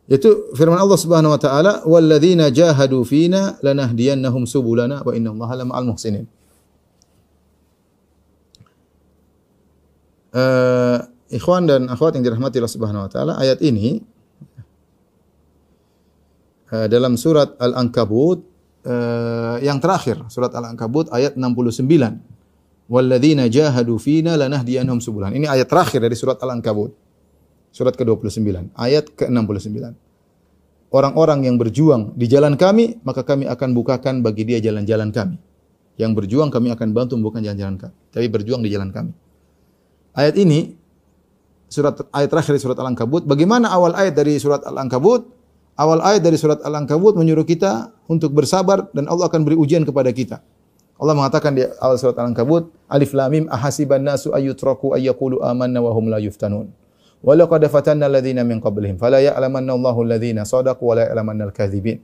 Itu firman Allah Subhanahu wa taala, "Walladzina jahadu fina lanahdiyannahum subulana wa innallaha lama'al muhsinin." Ikhwan dan akhwat yang dirahmati Allah Subhanahu wa taala, ayat ini dalam surat Al-Ankabut yang terakhir, surat Al-Ankabut ayat 69. Walladzina jahadu fina lanahdiyannahum subulana. Ini ayat terakhir dari surat Al-Ankabut. Surat ke-29, ayat ke-69. Orang-orang yang berjuang di jalan kami, maka kami akan bukakan bagi dia jalan-jalan kami. Yang berjuang kami akan bantu membuka jalan-jalan kami. Tapi berjuang di jalan kami. Ayat ini, ayat terakhir dari surat Al-Ankabut. Bagaimana awal ayat dari surat Al-Ankabut? Awal ayat dari surat Al-Ankabut menyuruh kita untuk bersabar dan Allah akan beri ujian kepada kita. Allah mengatakan di awal surat Al-Ankabut, Alif Lam Mim ahasiban nasu ayyutraku ayyaqulu amanna wa hum la yuftanun. Wa laqad fatanna alladziina min qablihim fala ya'lamanna Allahu alladziina shadaqu wa la ya'lamanna al-kadzibin.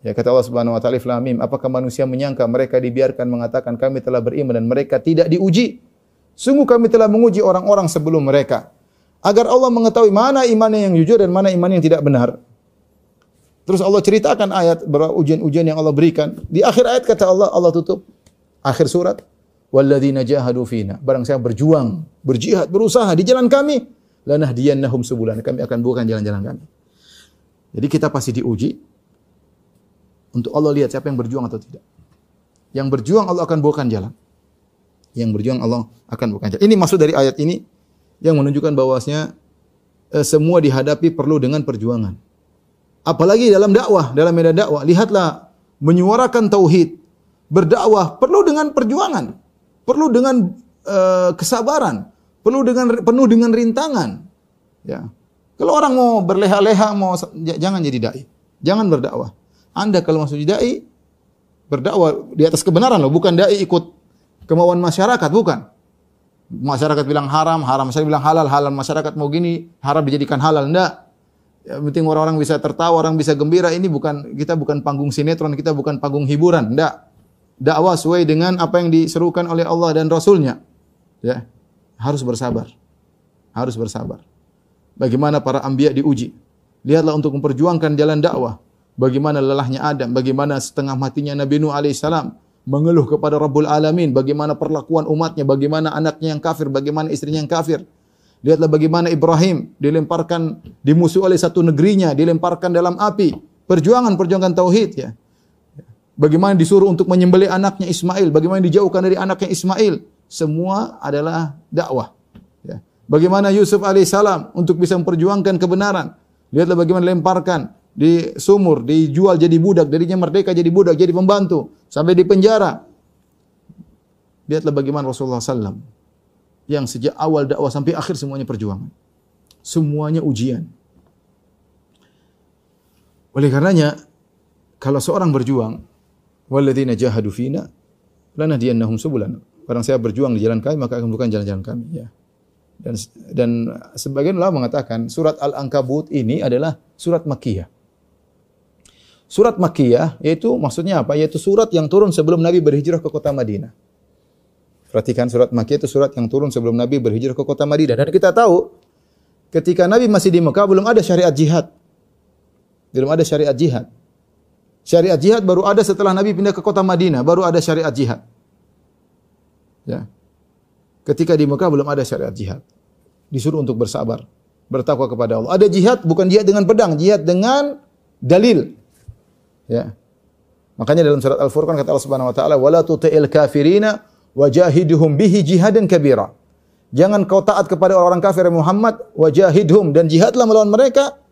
Ya, kata Allah Subhanahu wa taala, Alif Lam Mim, apakah manusia menyangka mereka dibiarkan mengatakan kami telah beriman dan mereka tidak diuji? Sungguh kami telah menguji orang-orang sebelum mereka agar Allah mengetahui mana imannya yang jujur dan mana iman yang tidak benar. Terus Allah ceritakan ayat beberapa ujian-ujian yang Allah berikan. Di akhir ayat kata Allah, Allah tutup akhir surat, walladzina jahadu fina, barang siapa berjuang, berjihad, berusaha di jalan kami, lanahdiyannahum subulana, kami akan bukakan jalan-jalan kami. Jadi kita pasti diuji untuk Allah lihat siapa yang berjuang atau tidak. Yang berjuang Allah akan bukakan jalan. Yang berjuang Allah akan bukakan jalan. Ini maksud dari ayat ini yang menunjukkan bahwasanya semua dihadapi perlu dengan perjuangan. Apalagi dalam dakwah, dalam medan dakwah, lihatlah menyuarakan tauhid, berdakwah perlu dengan perjuangan, perlu dengan kesabaran, penuh dengan rintangan. Ya. Kalau orang mau berleha-leha, jangan jadi dai, jangan berdakwah. Anda kalau masuk jadi dai, berdakwah di atas kebenaran loh, bukan dai ikut kemauan masyarakat, bukan. Masyarakat bilang haram, haram. Saya bilang halal, halal. Masyarakat mau gini, haram dijadikan halal. Enggak. Ya, penting orang-orang bisa tertawa, orang bisa gembira. Ini kita bukan panggung sinetron, kita bukan panggung hiburan. Enggak. Dakwah sesuai dengan apa yang diserukan oleh Allah dan Rasulnya. Ya, harus bersabar. Harus bersabar. Bagaimana para anbiya diuji. Lihatlah untuk memperjuangkan jalan dakwah. Bagaimana lelahnya Adam, bagaimana setengah matinya Nabi Nuh alaihissalam mengeluh kepada Rabbul Alamin, bagaimana perlakuan umatnya, bagaimana anaknya yang kafir, bagaimana istrinya yang kafir. Lihatlah bagaimana Ibrahim dilemparkan, dimusuhi oleh satu negerinya, dilemparkan dalam api. Perjuangan tauhid ya. Bagaimana disuruh untuk menyembelih anaknya Ismail, bagaimana dijauhkan dari anaknya Ismail. Semua adalah dakwah. Ya. Bagaimana Yusuf alaihissalam untuk bisa memperjuangkan kebenaran. Lihatlah bagaimana dilemparkan di sumur, dijual jadi budak, darinya merdeka jadi budak, jadi pembantu, sampai di penjara. Lihatlah bagaimana Rasulullah SAW yang sejak awal dakwah sampai akhir semuanya perjuangan. Semuanya ujian. Oleh karenanya, kalau seorang berjuang, walladzina jahadu fina lanahdiyannahum subulana. Barang saya berjuang di jalan kami, maka akan bukan jalan-jalan kami. Ya. Dan sebagian ulama mengatakan surat Al-Ankabut ini adalah surat Makkiyah. Surat Makkiyah yaitu maksudnya apa? Yaitu surat yang turun sebelum Nabi berhijrah ke kota Madinah. Perhatikan, surat Makkiyah itu surat yang turun sebelum Nabi berhijrah ke kota Madinah. Dan kita tahu ketika Nabi masih di Mekah belum ada syariat jihad. Belum ada syariat jihad. Syariat jihad baru ada setelah Nabi pindah ke kota Madinah, baru ada syariat jihad. Ya. Ketika di Mekah belum ada syariat jihad. Disuruh untuk bersabar, bertakwa kepada Allah. Ada jihad, bukan jihad dengan pedang, jihad dengan dalil. Ya. Makanya dalam surat Al-Furqan kata Allah Subhanahu wa taala, "Wala tuti'il kafirina wajahidhum bihi jihadan kabira." Jangan kau taat kepada orang-orang kafir Muhammad, wajahidhum, dan jihadlah melawan mereka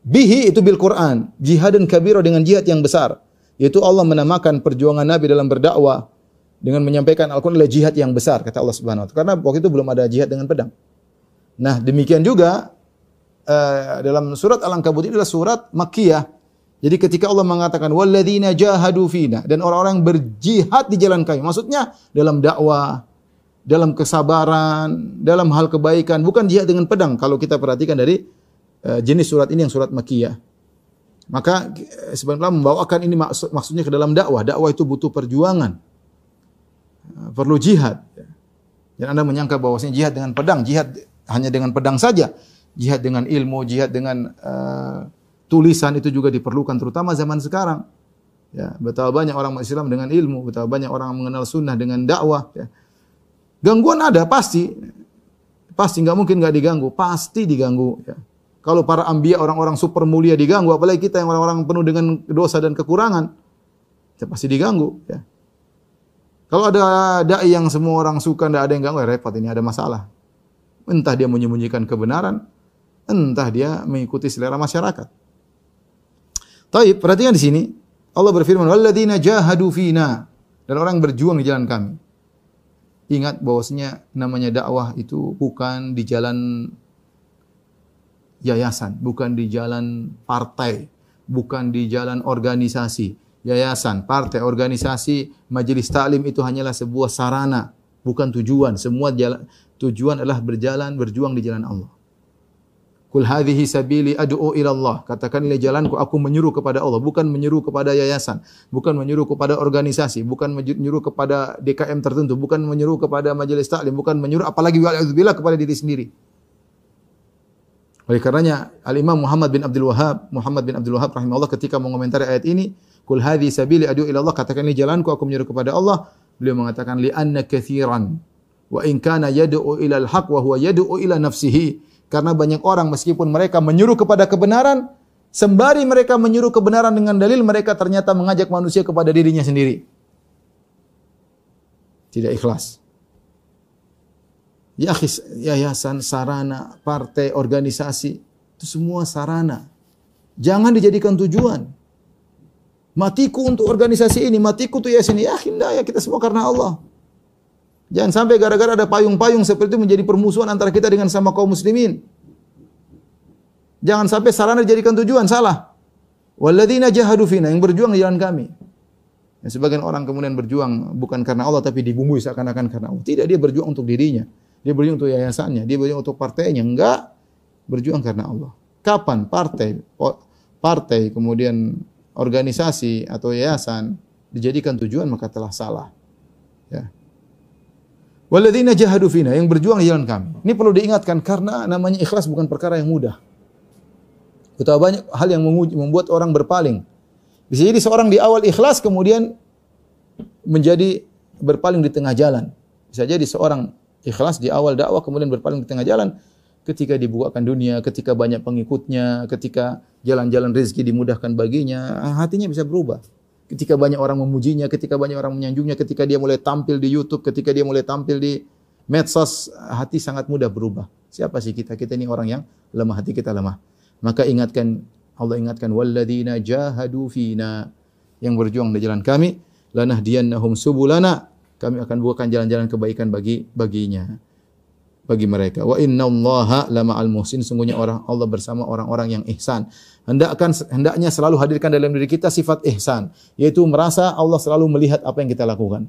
bihi itu bil Quran, jihadan kabira, dengan jihad yang besar. Yaitu Allah menamakan perjuangan Nabi dalam berdakwah dengan menyampaikan Al-Quran adalah jihad yang besar, kata Allah Subhanahu wa taala. Karena waktu itu belum ada jihad dengan pedang. Nah, demikian juga dalam surat Al-Ankabut ini adalah surat Makkiyah. Jadi ketika Allah mengatakan walladzina jahadu fina, dan orang-orang yang berjihad di jalan kami, maksudnya dalam dakwah, dalam kesabaran, dalam hal kebaikan, bukan jihad dengan pedang. Kalau kita perhatikan dari jenis surat ini yang surat Makkiyah. Maka sebenarnya membawakan ini maksudnya ke dalam dakwah. Dakwah itu butuh perjuangan. Perlu jihad. Dan Anda menyangka bahwasanya jihad dengan pedang, jihad hanya dengan pedang saja. Jihad dengan ilmu, jihad dengan tulisan itu juga diperlukan, terutama zaman sekarang. Ya, betapa banyak orang Islam dengan ilmu, betapa banyak orang mengenal sunnah dengan dakwah. Ya. Gangguan ada pasti, nggak mungkin nggak diganggu, pasti diganggu. Ya. Kalau para anbiya orang-orang super mulia diganggu, apalagi kita yang orang-orang penuh dengan dosa dan kekurangan, ya pasti diganggu. Ya. Kalau ada dai yang semua orang suka, tidak ada yang ganggu, ya repot, ini ada masalah. Entah dia menyembunyikan kebenaran, entah dia mengikuti selera masyarakat. Taib, perhatikan di sini. Allah berfirman, "Walladzina jahadu fina," dan orang berjuang di jalan kami. Ingat bahwasanya namanya dakwah itu bukan di jalan yayasan, bukan di jalan partai, bukan di jalan organisasi. Yayasan, partai, organisasi, majelis taklim itu hanyalah sebuah sarana, bukan tujuan. Semua tujuan adalah berjuang di jalan Allah. Qul hadhihi sabili ad'u ila Allah. Katakanlah jalanku, aku menyeru kepada Allah, bukan menyeru kepada yayasan, bukan menyeru kepada organisasi, bukan menyeru kepada DKM tertentu, bukan menyeru kepada majelis taklim, bukan menyeru apalagi wa'udzubillah kepada diri sendiri. Oleh karenanya Al-Imam Muhammad bin Abdul Wahhab rahimahullah ketika mengomentari ayat ini, Qul hadhihi sabili ad'u ila Allah, katakanlah jalanku, aku menyeru kepada Allah. Beliau mengatakan li anna katsiran wa in kana yad'u ila al-haq wa huwa yad'u ila nafsihi. Karena banyak orang meskipun mereka menyuruh kepada kebenaran, sembari mereka menyuruh kebenaran dengan dalil, mereka ternyata mengajak manusia kepada dirinya sendiri. Tidak ikhlas. Ya, yayasan, sarana, partai, organisasi, itu semua sarana. Jangan dijadikan tujuan. Matiku untuk organisasi ini, matiku untuk yayasan ini. Ya, kita semua karena Allah. Jangan sampai gara-gara ada payung-payung seperti itu menjadi permusuhan antara kita dengan sama kaum muslimin. Jangan sampai sarana dijadikan tujuan, salah. Walladzina jahadu fina, yang berjuang di jalan kami. Ya, sebagian orang kemudian berjuang bukan karena Allah tapi dibumbui seakan-akan karena Allah. Tidak, dia berjuang untuk dirinya. Dia berjuang untuk yayasannya, dia berjuang untuk partainya, enggak berjuang karena Allah. Kapan partai kemudian organisasi atau yayasan dijadikan tujuan maka telah salah. Ya. Walladzina jahadu fina, yang berjuang di jalan kami. Ini perlu diingatkan karena namanya ikhlas bukan perkara yang mudah. Betapa banyak hal yang membuat orang berpaling. Bisa jadi seorang di awal ikhlas kemudian menjadi berpaling di tengah jalan. Bisa jadi seorang ikhlas di awal dakwah kemudian berpaling di tengah jalan ketika dibukakan dunia, ketika banyak pengikutnya, ketika jalan-jalan rezeki dimudahkan baginya, hatinya bisa berubah. Ketika banyak orang memujinya, ketika banyak orang menyanjungnya, ketika dia mulai tampil di YouTube, ketika dia mulai tampil di medsos, hati sangat mudah berubah. Siapa sih kita? Kita ini orang yang lemah, hati kita lemah. Maka Allah ingatkan, walladzina jahadu fina, yang berjuang di jalan kami, lanahdiyannahum subulana, kami akan bukakan jalan-jalan kebaikan bagi mereka. Wa innallaha lama'al muhsin, sungguhnya Allah bersama orang-orang yang ihsan. Hendaknya selalu hadirkan dalam diri kita sifat ihsan, yaitu merasa Allah selalu melihat apa yang kita lakukan.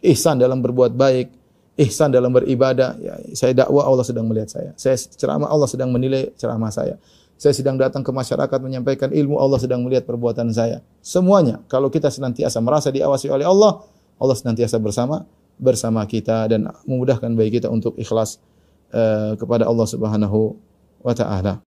Ihsan dalam berbuat baik, ihsan dalam beribadah. Ya, saya dakwah, Allah sedang melihat saya. Saya ceramah, Allah sedang menilai ceramah saya. Saya sedang datang ke masyarakat menyampaikan ilmu, Allah sedang melihat perbuatan saya. Semuanya, kalau kita senantiasa merasa diawasi oleh Allah, Allah senantiasa bersama kita dan memudahkan bagi kita untuk ikhlas kepada Allah Subhanahu wa taala.